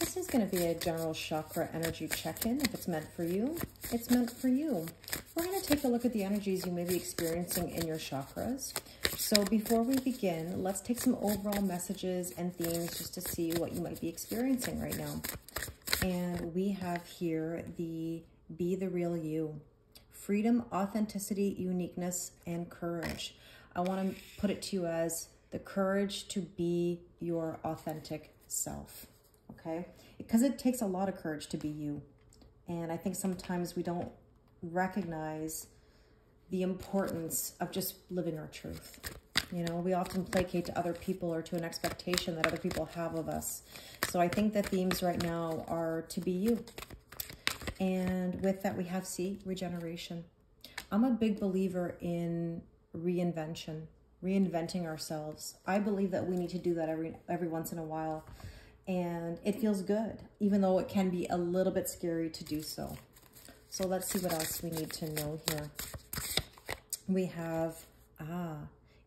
This is going to be a general chakra energy check-in. If it's meant for you, it's meant for you. We're going to take a look at the energies you may be experiencing in your chakras. So before we begin, let's take some overall messages and themes just to see what you might be experiencing right now. And we have here the Be the Real You. Freedom, authenticity, uniqueness, and courage. I want to put it to you as the courage to be your authentic self, okay? Because it takes a lot of courage to be you. And I think sometimes we don't recognize the importance of just living our truth. You know, we often placate to other people or to an expectation that other people have of us. So I think the themes right now are to be you. And with that, we have C, regeneration. I'm a big believer in reinventing ourselves. I believe that we need to do that every once in a while. And it feels good, even though it can be a little bit scary to do so. So let's see what else we need to know here. We have,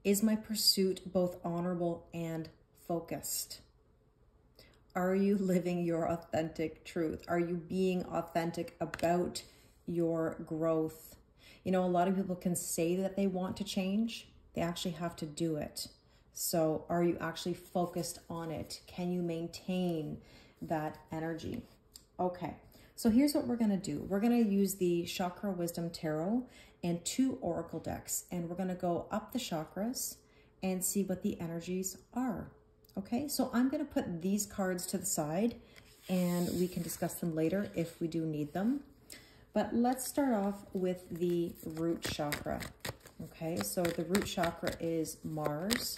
is my pursuit both honorable and focused? Are you living your authentic truth? Are you being authentic about your growth? You know, a lot of people can say that they want to change. They actually have to do it. So are you actually focused on it? Can you maintain that energy? Okay, so here's what we're going to do. We're going to use the Chakra Wisdom Tarot and 2 Oracle decks. And we're going to go up the chakras and see what the energies are. Okay, so I'm going to put these cards to the side and we can discuss them later if we do need them. But let's start off with the root chakra. Okay, so the root chakra is Mars.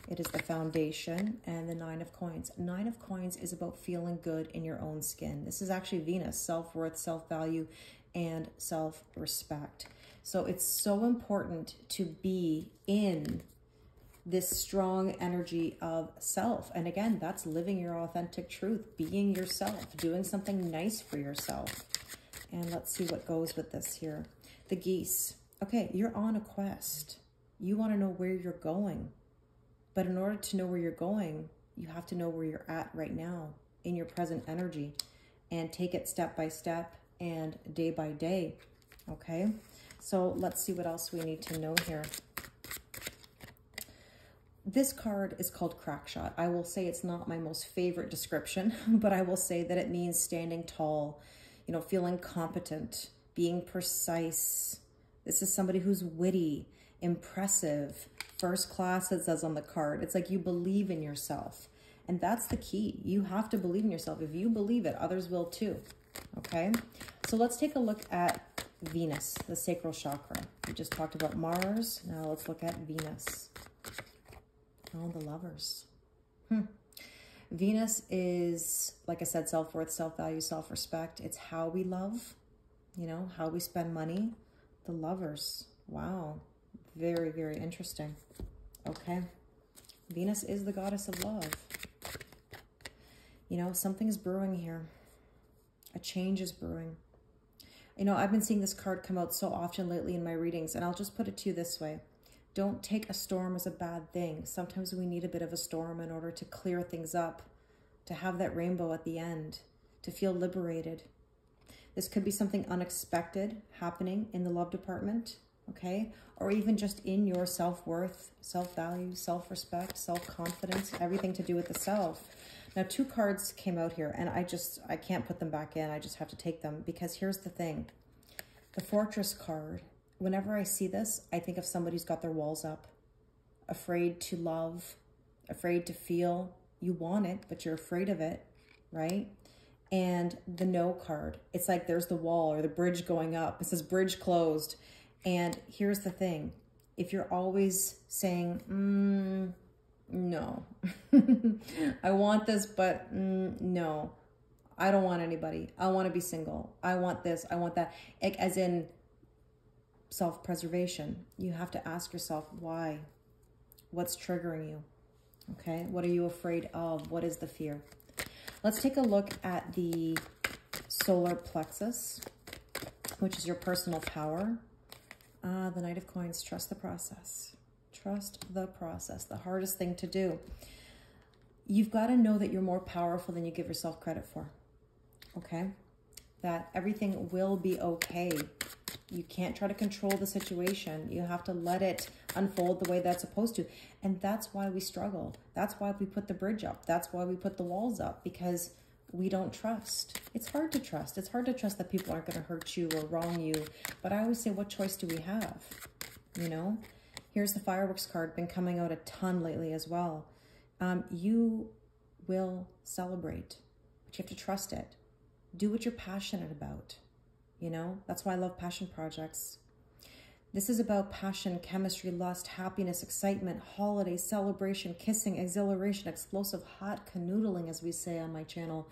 It is the foundation and the 9 of coins. 9 of coins is about feeling good in your own skin. This is actually Venus, self-worth, self-value, and self-respect. So it's so important to be in this strong energy of self. And again, that's living your authentic truth, being yourself, doing something nice for yourself. And let's see what goes with this here. The geese. Okay, you're on a quest. You want to know where you're going. But in order to know where you're going, you have to know where you're at right now in your present energy and take it step by step and day by day. Okay, so let's see what else we need to know here. This card is called Crackshot. I will say it's not my most favorite description, but I will say that it means standing tall, you know, feeling competent, being precise. This is somebody who's witty, impressive, first class, it says on the card. It's like you believe in yourself. And that's the key. You have to believe in yourself. If you believe it, others will too. Okay? So let's take a look at Venus, the sacral chakra. We just talked about Mars. Now let's look at Venus. Oh, the Lovers. Venus is, like I said, self-worth, self-value, self-respect. It's how we love, you know, how we spend money. The Lovers. Wow. Very, very interesting. Okay. Venus is the goddess of love. You know, something's brewing here. A change is brewing. You know, I've been seeing this card come out so often lately in my readings, and I'll just put it to you this way. Don't take a storm as a bad thing. Sometimes we need a bit of a storm in order to clear things up, to have that rainbow at the end, to feel liberated. This could be something unexpected happening in the love department, okay? Or even just in your self-worth, self-value, self-respect, self-confidence, everything to do with the self. Now, 2 cards came out here, and I can't put them back in. I just have to take them because here's the thing. The Fortress card. Whenever I see this, I think of somebody who's got their walls up, afraid to love, afraid to feel. You want it, but you're afraid of it, right? And the No card, it's like there's the wall or the bridge going up. It says bridge closed. And here's the thing. If you're always saying, no, I want this, but no, I don't want anybody. I want to be single. I want this, I want that. As in, self-preservation. You have to ask yourself why. What's triggering you? Okay, what are you afraid of? What is the fear? Let's take a look at the solar plexus, which is your personal power. The Knight of Coins, trust the process. Trust the process, the hardest thing to do. you've got to know that you're more powerful than you give yourself credit for. Okay? That everything will be okay. You can't try to control the situation. You have to let it unfold the way that's supposed to. And that's why we struggle. That's why we put the bridge up. That's why we put the walls up, because we don't trust. It's hard to trust. It's hard to trust that people aren't going to hurt you or wrong you. But I always say, what choice do we have? You know? Here's the fireworks card. Been coming out a ton lately as well. You will celebrate, but you have to trust it. Do what you're passionate about. You know, that's why I love passion projects. This is about passion, chemistry, lust, happiness, excitement, holiday, celebration, kissing, exhilaration, explosive, hot canoodling, as we say on my channel.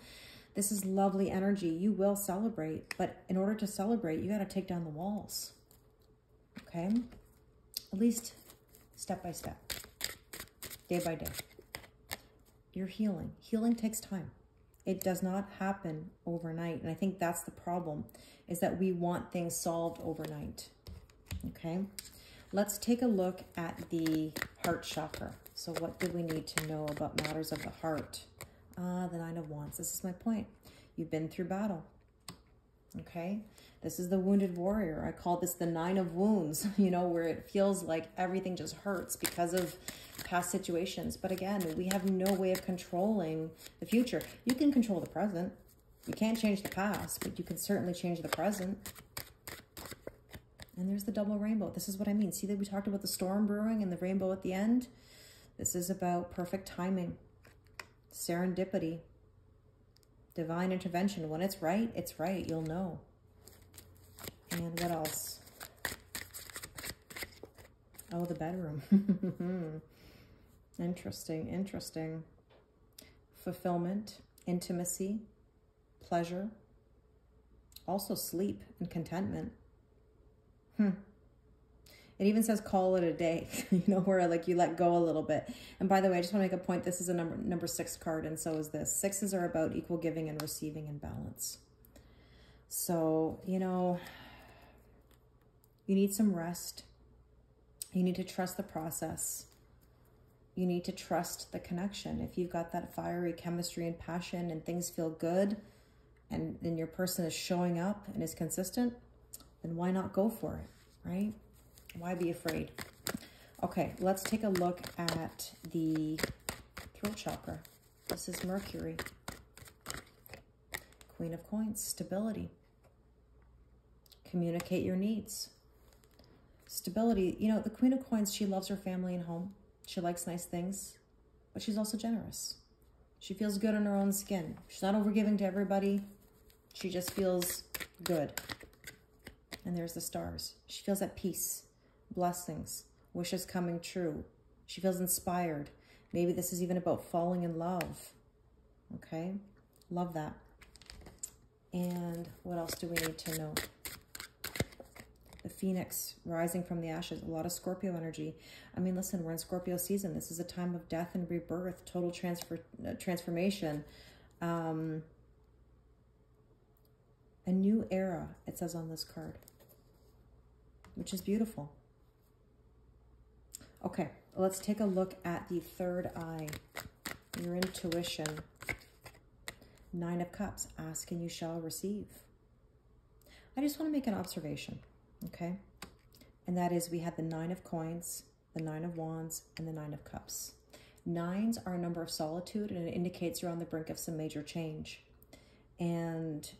This is lovely energy. You will celebrate, but in order to celebrate, you got to take down the walls. Okay? At least step by step, day by day. You're healing. Healing takes time. It does not happen overnight. And I think that's the problem, is that we want things solved overnight. Okay, let's take a look at the heart chakra. So what do we need to know about matters of the heart? The Nine of Wands. This is my point. You've been through battle. Okay, this is the wounded warrior. I call this the Nine of Wounds, you know, where it feels like everything just hurts because of past situations. But again, we have no way of controlling the future. You can control the present. You can't change the past, but you can certainly change the present. And there's the double rainbow. This is what I mean. See that we talked about the storm brewing and the rainbow at the end? This is about perfect timing, serendipity, divine intervention. When it's right, you'll know. And what else? Oh, the bedroom. Interesting, interesting. Fulfillment, intimacy, pleasure, also sleep and contentment. It even says call it a day, you know, where like you let go a little bit. And by the way, I just want to make a point. This is a number 6 card, and so is this. 6s are about equal giving and receiving and balance. So, you know, you need some rest. You need to trust the process. You need to trust the connection. If you've got that fiery chemistry and passion and things feel good, and then your person is showing up and is consistent, then why not go for it, right? Why be afraid? Okay, let's take a look at the throat chakra. This is Mercury. Queen of Coins, stability. Communicate your needs. Stability, you know, the Queen of Coins, she loves her family and home. She likes nice things, but she's also generous. She feels good in her own skin. She's not overgiving to everybody. She just feels good. And there's the stars. She feels at peace, blessings, wishes coming true. She feels inspired. Maybe this is even about falling in love. Okay? Love that. And what else do we need to know? The Phoenix rising from the ashes. A lot of Scorpio energy. I mean, listen, we're in Scorpio season. This is a time of death and rebirth, total transformation. A new era, it says on this card, which is beautiful. Okay, let's take a look at the third eye, your intuition. 9 of Cups, ask and you shall receive. I just want to make an observation, okay? And that is we had the 9 of Coins, the 9 of Wands, and the 9 of Cups. 9s are a number of solitude, and it indicates you're on the brink of some major change. And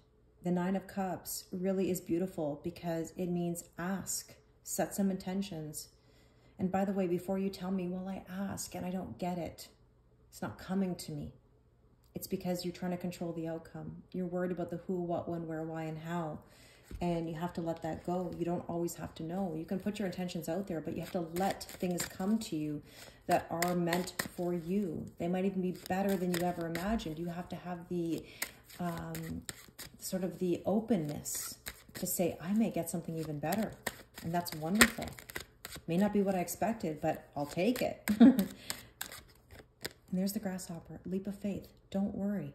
the 9 of Cups really is beautiful because it means ask, set some intentions. And by the way, before you tell me, well, I ask and I don't get it, it's not coming to me. It's because you're trying to control the outcome. You're worried about the who, what, when, where, why, and how. And you have to let that go. You don't always have to know. You can put your intentions out there, but you have to let things come to you that are meant for you. They might even be better than you ever imagined. You have to have the sort of the openness to say, I may get something even better. And that's wonderful. May not be what I expected, but I'll take it. And there's the grasshopper, leap of faith. Don't worry.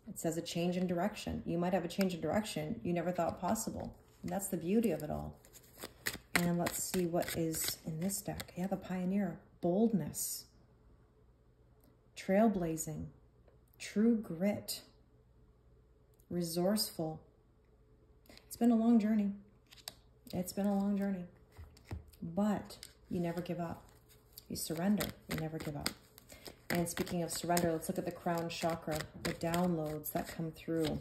It says a change in direction. You might have a change in direction you never thought possible. And that's the beauty of it all. And let's see what is in this deck. Yeah, the Pioneer, boldness. trailblazing, true grit, resourceful. It's been a long journey. It's been a long journey. But you never give up. You surrender. You never give up. And speaking of surrender, let's look at the crown chakra, the downloads that come through.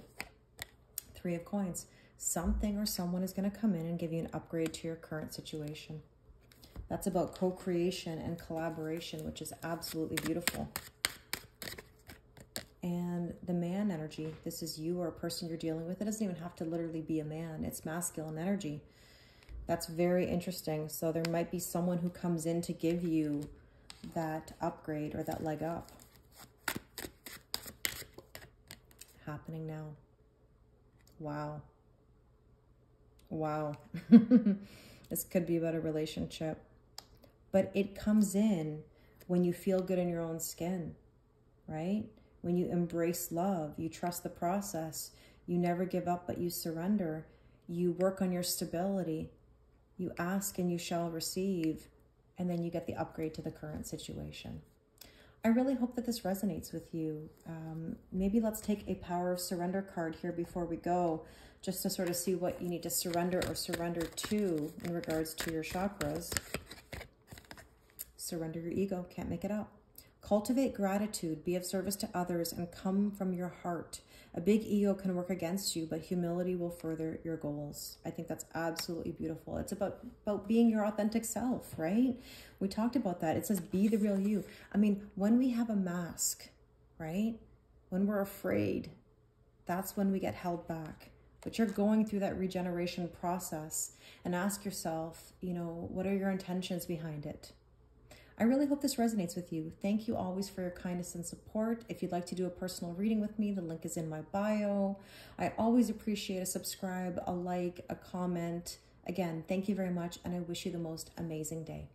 3 of coins. Something or someone is going to come in and give you an upgrade to your current situation. That's about co-creation and collaboration, which is absolutely beautiful. And the man energy, this is you or a person you're dealing with. It doesn't even have to literally be a man. It's masculine energy. That's very interesting. So there might be someone who comes in to give you that upgrade or that leg up. Happening now. Wow. Wow. This could be about a relationship. But it comes in when you feel good in your own skin, right? When you embrace love, you trust the process, you never give up, but you surrender. You work on your stability. You ask and you shall receive, and then you get the upgrade to the current situation. I really hope that this resonates with you. Maybe let's take a power of surrender card here before we go, just to sort of see what you need to surrender or surrender to in regards to your chakras. Surrender your ego, can't make it up. Cultivate gratitude, be of service to others, and come from your heart. A big ego can work against you, but humility will further your goals. I think that's absolutely beautiful. It's about being your authentic self, right? We talked about that. It says, be the real you. I mean, when we have a mask, right? When we're afraid, that's when we get held back. But you're going through that regeneration process, and ask yourself, you know, what are your intentions behind it? I really hope this resonates with you. Thank you always for your kindness and support. If you'd like to do a personal reading with me, the link is in my bio. I always appreciate a subscribe, a like, a comment. Again, thank you very much, and I wish you the most amazing day.